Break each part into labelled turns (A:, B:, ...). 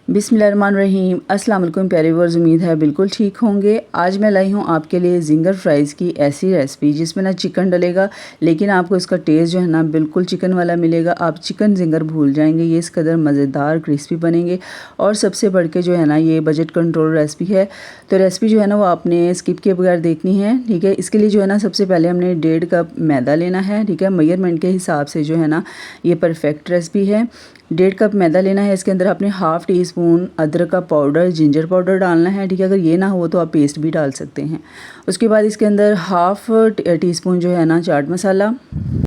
A: बिस्मिल्लाहिर्रहमानिर्रहीम। अस्सलाम वालेकुम प्यारे व्यूअर्स, उम्मीद है बिल्कुल ठीक होंगे। आज मैं लाई हूँ आपके लिए जिंगर फ्राइज़ की ऐसी रेसिपी जिसमें ना चिकन डलेगा, लेकिन आपको इसका टेस्ट जो है ना बिल्कुल चिकन वाला मिलेगा। आप चिकन जिंगर भूल जाएंगे, ये इस कदर मज़ेदार क्रिस्पी बनेंगे। और सबसे बढ़ के जो है ना ये बजट कंट्रोल रेसिपी है, तो रेसिपी जो है ना वो आपने स्किप किए बगैर देखनी है। ठीक है, इसके लिए जो है ना सबसे पहले हमने 1.5 कप मैदा लेना है। ठीक है, मेजरमेंट के हिसाब से जो है ना ये परफेक्ट रेसिपी है। 1.5 कप मैदा लेना है। इसके अंदर आपने हाफ़ टी स्पून अदरक का पाउडर, जिंजर पाउडर डालना है। ठीक है, अगर ये ना हो तो आप पेस्ट भी डाल सकते हैं। उसके बाद इसके अंदर हाफ़ टी स्पून जो है ना chaat masala,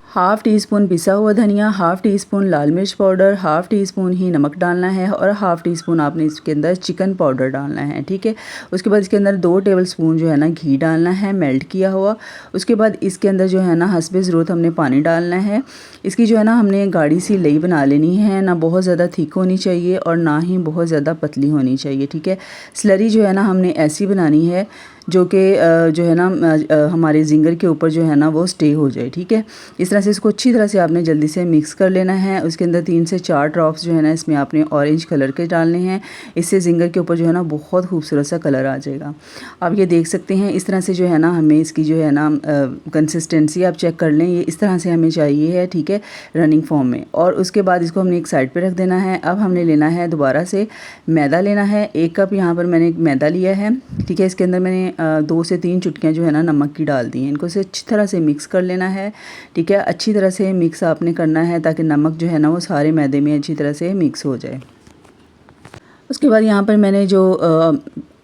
A: half tea spoon पिसा हुआ धनिया, हाफ़ टी स्पून लाल मिर्च पाउडर, हाफ़ टी स्पून ही नमक डालना है और हाफ़ टी स्पून आपने इसके अंदर चिकन पाउडर डालना है। ठीक है, उसके बाद इसके अंदर 2 टेबल स्पून जो है ना घी डालना है, मेल्ट किया हुआ। उसके बाद इसके अंदर जो है ना हस्बे ज़रूरत हमने पानी डालना है। इसकी जो है ना हमने गाढ़ी सी लई बना लेनी है, ना बहुत ज़्यादा थिक होनी चाहिए और ना ही बहुत ज़्यादा पतली होनी चाहिए। ठीक है, स्लरी जो है ना हमने ऐसी बनानी है जो कि जो है ना हमारे जिंगर के ऊपर जो है ना वो स्टे हो जाए। ठीक है, इस तरह से इसको अच्छी तरह से आपने जल्दी से मिक्स कर लेना है। उसके अंदर 3 से 4 ड्रॉप्स जो है ना इसमें आपने ऑरेंज कलर के डालने हैं। इससे जिंगर के ऊपर जो है ना बहुत खूबसूरत सा कलर आ जाएगा। आप ये देख सकते हैं, इस तरह से जो है ना हमें इसकी जो है ना कंसिस्टेंसी आप चेक कर लें, ये इस तरह से हमें चाहिए है। ठीक है, रनिंग फॉर्म में। और उसके बाद इसको हमने एक साइड पे रख देना है। अब हमने लेना है दोबारा से मैदा लेना है। 1 कप यहाँ पर मैंने मैदा लिया है। ठीक है, इसके अंदर मैंने 2 से 3 चुटकियाँ जो है ना नमक की डाल दी हैं। इनको से अच्छी तरह से मिक्स कर लेना है। ठीक है, अच्छी तरह से मिक्स आपने करना है ताकि नमक जो है ना वो सारे मैदे में अच्छी तरह से मिक्स हो जाए। उसके बाद यहाँ पर मैंने जो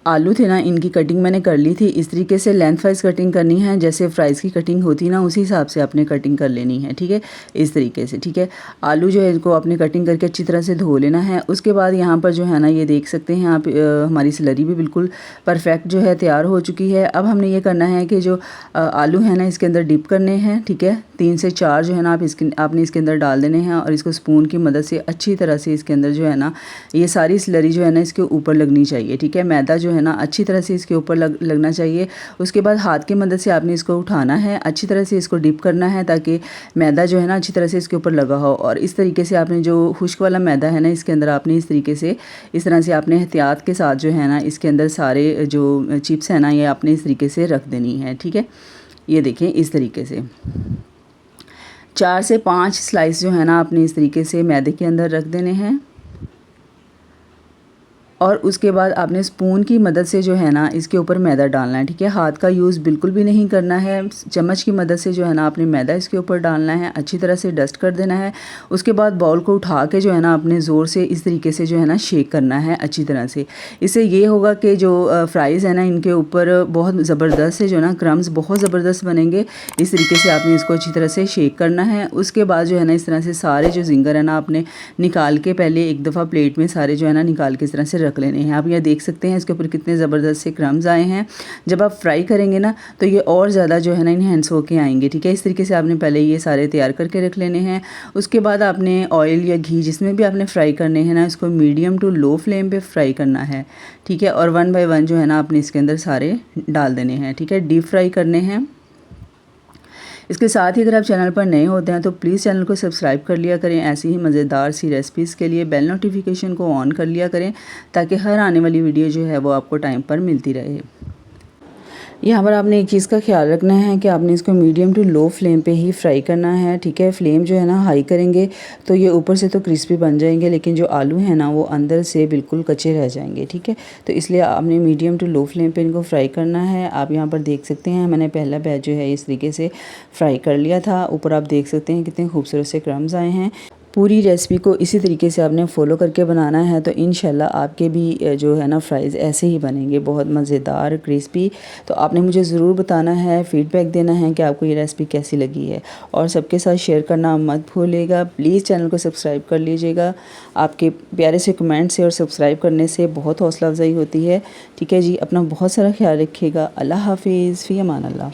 A: आलू थे ना इनकी कटिंग मैंने कर ली थी। इस तरीके से लेंथ वाइज कटिंग करनी है, जैसे फ्राइज़ की कटिंग होती ना उसी हिसाब से आपने कटिंग कर लेनी है। ठीक है, इस तरीके से। ठीक है, आलू जो है इसको आपने कटिंग करके अच्छी तरह से धो लेना है। उसके बाद यहाँ पर जो है ना ये देख सकते हैं आप, हमारी स्लरी भी बिल्कुल परफेक्ट जो है तैयार हो चुकी है। अब हमने ये करना है कि जो आलू है ना इसके अंदर डिप करने हैं। ठीक है, 3 से 4 जो है ना आपने इसके अंदर डाल देने हैं और इसको स्पून की मदद से अच्छी तरह से इसके अंदर जो है ना ये सारी स्लरी जो है ना इसके ऊपर लगनी चाहिए। ठीक है, मैदा जो है ना अच्छी तरह से इसके ऊपर लगना चाहिए। उसके बाद हाथ की मदद से आपने इसको उठाना है, अच्छी तरह से इसको डिप करना है ताकि मैदा जो है ना अच्छी तरह से इसके ऊपर लगा हो। और इस तरीके से आपने जो खुश्क वाला मैदा है ना इसके अंदर आपने इस तरीके से इस तरह से आपने एहतियात के साथ जो है ना इसके अंदर सारे जो चिप्स है ना ये आपने इस तरीके से रख देनी है। ठीक है, ये देखें इस तरीके से 4 से 5 स्लाइस जो है ना आपने इस तरीके से मैदे के अंदर रख देने हैं। और उसके बाद आपने स्पून की मदद से जो है ना इसके ऊपर मैदा डालना है। ठीक है, हाथ का यूज़ बिल्कुल भी नहीं करना है। चम्मच की मदद से जो है ना आपने मैदा इसके ऊपर डालना है, अच्छी तरह से डस्ट कर देना है। उसके बाद बाउल को उठा के जो है ना आपने ज़ोर से इस तरीके से जो है ना शेक करना है अच्छी तरह से। इससे ये होगा कि जो फ्राइज़ है ना इनके ऊपर बहुत ज़बरदस्त से जो है ना क्रम्स बहुत ज़बरदस्त बनेंगे। इस तरीके से आपने इसको अच्छी तरह से शेक करना है। उसके बाद जो है ना इस तरह से सारे जो जिंगर है ना आपने निकाल के पहले एक दफ़ा प्लेट में सारे जो है ना निकाल के इस तरह से रख लेने हैं। आप ये देख सकते हैं इसके ऊपर कितने ज़बरदस्त से क्रम्स आए हैं। जब आप फ्राई करेंगे ना तो ये और ज़्यादा जो है ना इनहेंस होके आएंगे। ठीक है, इस तरीके से आपने पहले ये सारे तैयार करके रख लेने हैं। उसके बाद आपने ऑयल या घी जिसमें भी आपने फ्राई करने हैं ना इसको मीडियम टू लो फ्लेम पे फ्राई करना है। ठीक है, और 1 बाय 1 जो है ना आपने इसके अंदर सारे डाल देने हैं। ठीक है, डीप फ्राई करने हैं। इसके साथ ही अगर आप चैनल पर नए होते हैं तो प्लीज़ चैनल को सब्सक्राइब कर लिया करें। ऐसी ही मज़ेदार सी रेसिपीज़ के लिए बेल नोटिफिकेशन को ऑन कर लिया करें ताकि हर आने वाली वीडियो जो है वो आपको टाइम पर मिलती रहे। यहाँ पर आपने एक चीज़ का ख्याल रखना है कि आपने इसको मीडियम टू लो फ्लेम पे ही फ्राई करना है। ठीक है, फ्लेम जो है ना हाई करेंगे तो ये ऊपर से तो क्रिस्पी बन जाएंगे लेकिन जो आलू है ना वो अंदर से बिल्कुल कच्चे रह जाएंगे। ठीक है, तो इसलिए आपने मीडियम टू लो फ्लेम पे इनको फ्राई करना है। आप यहाँ पर देख सकते हैं मैंने पहला बैच जो है इस तरीके से फ्राई कर लिया था। ऊपर आप देख सकते हैं कितने खूबसूरत से क्रम्स आए हैं। पूरी रेसिपी को इसी तरीके से आपने फॉलो करके बनाना है तो इंशाल्लाह आपके भी जो है ना फ्राइज़ ऐसे ही बनेंगे, बहुत मज़ेदार क्रिस्पी। तो आपने मुझे ज़रूर बताना है, फ़ीडबैक देना है कि आपको ये रेसिपी कैसी लगी है और सबके साथ शेयर करना मत भूलिएगा। प्लीज़ चैनल को सब्सक्राइब कर लीजिएगा। आपके प्यारे से कमेंट से और सब्सक्राइब करने से बहुत हौसला अफजाई होती है। ठीक है जी, अपना बहुत सारा ख्याल रखिएगा। अल्लाह हाफिज़, फ़ी अमान अल्लाह।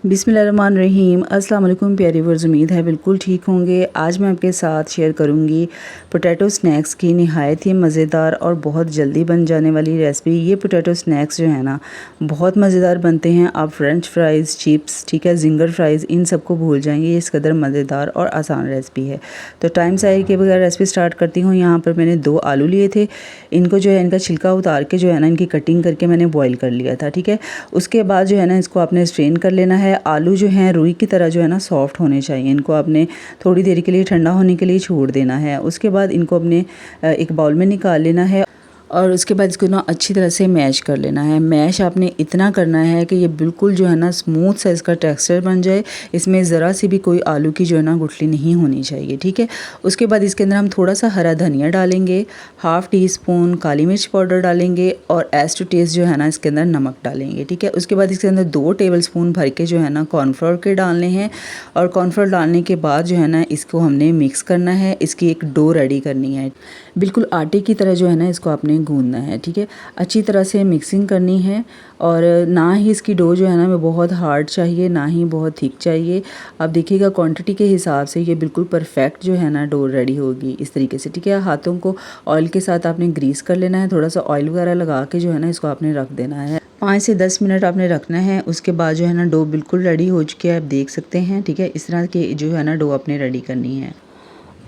A: बिस्मिल्लाहिर्रहमानिर्रहीम। अस्सलाम वालेकुम प्यारे व्यूअर्स, उम्मीद है बिल्कुल ठीक होंगे। आज मैं आपके साथ शेयर करूंगी पोटैटो स्नैक्स की नहायत ही मज़ेदार और बहुत जल्दी बन जाने वाली रेसिपी। ये पोटैटो स्नैक्स जो है ना बहुत मज़ेदार बनते हैं। आप फ्रेंच फ्राइज़, चिप्स, ठीक है, जिंगर फ्राइज़, इन सबको भूल जाएंगे। ये इस कदर मज़ेदार और आसान रेसिपी है। तो टाइम ज़ाया के बगैर रेसिपी स्टार्ट करती हूँ। यहाँ पर मैंने 2 आलू लिए थे। इनको जो है इनका छिलका उतार के जो है ना इनकी कटिंग करके मैंने बॉईल कर लिया था, ठीक है। उसके बाद जो है ना इसको आपने स्ट्रेन कर लेना है। आलू जो हैं रुई की तरह जो है ना सॉफ्ट होने चाहिए। इनको आपने थोड़ी देर के लिए ठंडा होने के लिए छोड़ देना है। उसके बाद इनको अपने एक बाउल में निकाल लेना है और उसके बाद इसको ना अच्छी तरह से मैश कर लेना है। मैश आपने इतना करना है कि ये बिल्कुल जो है ना स्मूथ सा इसका टेक्सचर बन जाए। इसमें ज़रा सी भी कोई आलू की जो है ना गुठली नहीं होनी चाहिए, ठीक है। उसके बाद इसके अंदर हम थोड़ा सा हरा धनिया डालेंगे, हाफ़ टी स्पून काली मिर्च पाउडर डालेंगे और एज टू टेस्ट जो है ना इसके अंदर नमक डालेंगे, ठीक है। उसके बाद इसके अंदर 2 टेबलस्पून भर के जो है ना कॉर्नफ्लोर के डालने हैं और कॉर्नफ्लोर डालने के बाद जो है ना इसको हमने मिक्स करना है। इसकी एक डो रेडी करनी है। बिल्कुल आटे की तरह जो है ना इसको आपने गूंदना है, ठीक है। अच्छी तरह से मिक्सिंग करनी है और ना ही इसकी डो जो है ना वो बहुत हार्ड चाहिए, ना ही बहुत थिक चाहिए। आप देखिएगा क्वांटिटी के हिसाब से ये बिल्कुल परफेक्ट जो है ना डो रेडी होगी इस तरीके से, ठीक है। हाथों को ऑयल के साथ आपने ग्रीस कर लेना है। थोड़ा सा ऑयल वगैरह लगा के जो है ना इसको आपने रख देना है। 5 से 10 मिनट आपने रखना है। उसके बाद जो है ना डो बिल्कुल रेडी हो चुकी है, आप देख सकते हैं, ठीक है। इस तरह की जो है ना डो अपने रेडी करनी है।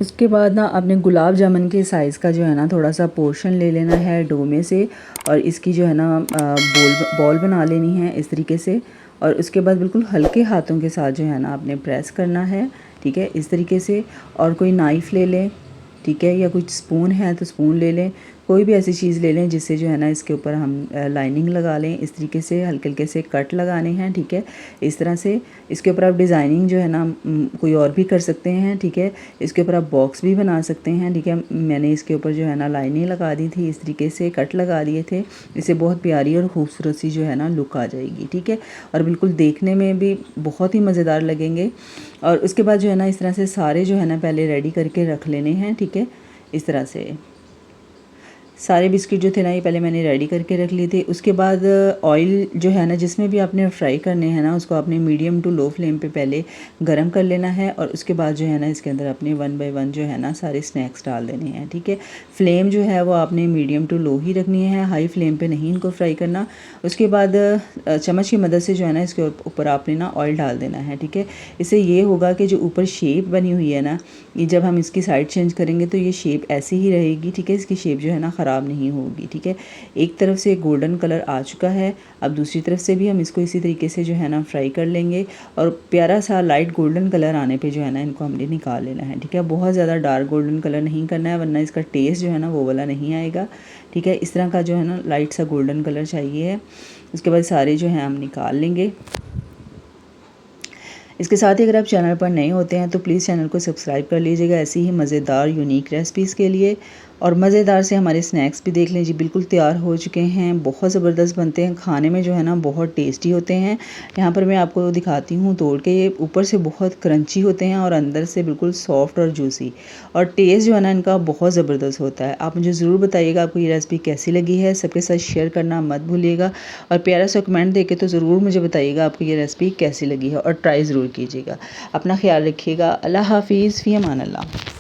A: उसके बाद ना आपने गुलाब जामुन के साइज़ का जो है ना थोड़ा सा पोर्शन ले लेना है डो में से और इसकी जो है ना बॉल बना लेनी है इस तरीके से। और उसके बाद बिल्कुल हल्के हाथों के साथ जो है ना आपने प्रेस करना है, ठीक है, इस तरीके से। और कोई नाइफ़ ले लें, ठीक है, या कुछ स्पून है तो स्पून ले लें। कोई भी ऐसी चीज़ ले लें जिससे जो है ना इसके ऊपर हम लाइनिंग लगा लें। इस तरीके से हल्के हल्के से कट लगाने हैं, ठीक है। इस तरह से इसके ऊपर आप डिज़ाइनिंग जो है ना कोई और भी कर सकते हैं, ठीक है। इसके ऊपर आप बॉक्स भी बना सकते हैं, ठीक है। मैंने इसके ऊपर जो है ना लाइनिंग लगा दी थी, इस तरीके से कट लगा दिए थे। इससे बहुत प्यारी और ख़ूबसूरत सी जो है ना लुक आ जाएगी, ठीक है। और बिल्कुल देखने में भी बहुत ही मज़ेदार लगेंगे। और उसके बाद जो है ना इस तरह से सारे जो है ना पहले रेडी करके रख लेने हैं, ठीक है। इस तरह से सारे बिस्किट जो थे ना ये पहले मैंने रेडी करके रख लिए थे। उसके बाद ऑयल जो है ना जिसमें भी आपने फ्राई करने हैं ना उसको आपने मीडियम टू लो फ्लेम पे पहले गरम कर लेना है। और उसके बाद जो है ना इसके अंदर अपने 1 बाय 1 जो है ना सारे स्नैक्स डाल देने हैं, ठीक है। फ्लेम जो है वो आपने मीडियम टू लो ही रखनी है, हाई फ्लेम पर नहीं इनको फ्राई करना। उसके बाद चम्मच की मदद से जो है ना इसके ऊपर आपने ना ऑयल डाल देना है, ठीक है। इससे ये होगा कि जो ऊपर शेप बनी हुई है ना, ये जब हम इसकी साइड चेंज करेंगे तो ये शेप ऐसी ही रहेगी, ठीक है। इसकी शेप जो है ना ख़राब नहीं होगी, ठीक है। एक तरफ से गोल्डन कलर आ चुका है, अब दूसरी तरफ से भी हम इसको इसी तरीके से जो है ना फ्राई कर लेंगे। और प्यारा सा लाइट गोल्डन कलर आने पे जो है ना इनको हमने निकाल लेना है, ठीक है। बहुत ज़्यादा डार्क गोल्डन कलर नहीं करना है वरना इसका टेस्ट जो है ना वो वाला नहीं आएगा, ठीक है। इस तरह का जो है ना लाइट सा गोल्डन कलर चाहिए है। उसके बाद सारे जो हैं हम निकाल लेंगे। इसके साथ ही अगर आप चैनल पर नए होते हैं तो प्लीज़ चैनल को सब्सक्राइब कर लीजिएगा ऐसी ही मज़ेदार यूनिक रेसिपीज़ के लिए। और मज़ेदार से हमारे स्नैक्स भी देख लीजिए बिल्कुल तैयार हो चुके हैं। बहुत ज़बरदस्त बनते हैं, खाने में जो है ना बहुत टेस्टी होते हैं। यहाँ पर मैं आपको दिखाती हूँ तोड़ के, ये ऊपर से बहुत क्रंची होते हैं और अंदर से बिल्कुल सॉफ्ट और जूसी। और टेस्ट जो है ना इनका बहुत ज़बरदस्त होता है। आप मुझे ज़रूर बताइएगा आपको ये रेसिपी कैसी लगी है। सबके साथ शेयर करना मत भूलिएगा और प्यारा सा कमेंट देके तो ज़रूर मुझे बताइएगा आपको ये रेसिपी कैसी लगी है और ट्राई ज़रूर कीजिएगा। अपना ख्याल रखिएगा। अल्लाह हाफिज़, फ़ी अमान अल्लाह।